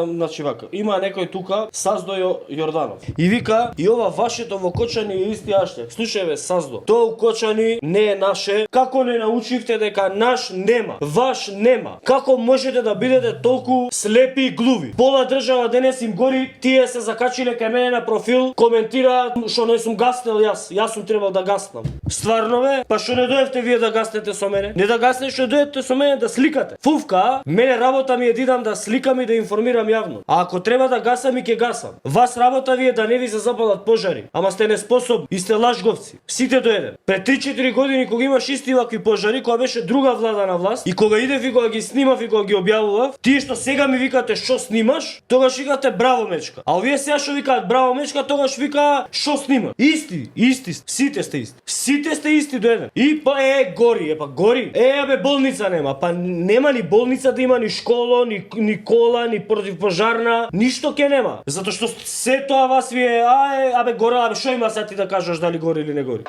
Значи вака, има некој тука, Саздо Јорданов. И вика, и ова вашето во Кочани е исти аштек. Слушај бе, Саздо, тоа у Кочани не е наше. Како не научивте дека наш нема, ваш нема? Како можете да бидете толку слепи и глуви? Пола држава денес им гори, тие се закачиле кај мене на профил, коментираат што не сум гаснел јас сум требал да гаснам. Стварно бе? Па што не дојдевте вие да гаснете со мене? Не да гаснете, што дојдете со мене да сликате. Фуфка, мене работа ми е да идам да сликам и да информирам јавно. А ако треба да гасам и ќе гасам. Вас работа ви е да не ви се запалат пожари, ама сте неспособни и сте лажговци. Сите до еден. Пред 3-4 години кога имаш исти вакви пожари, кога беше друга влада на власт и кога идев и кога ги снимав и кога ги објавував, тие што сега ми викате што снимаш, тогаш викате браво мечка. А овие сега што викаат браво мечка, тогаш вика што снимаш. Исти, сите сте исти. Сите сте исти до еден. И па гори, гори. Бе болница нема, па нема ни болница да има, ни школа, ни кола, ни противпожарна, ништо ке нема. Затоа што се тоа вас ви е, горела, што има сега ти да кажеш дали гори или не гори.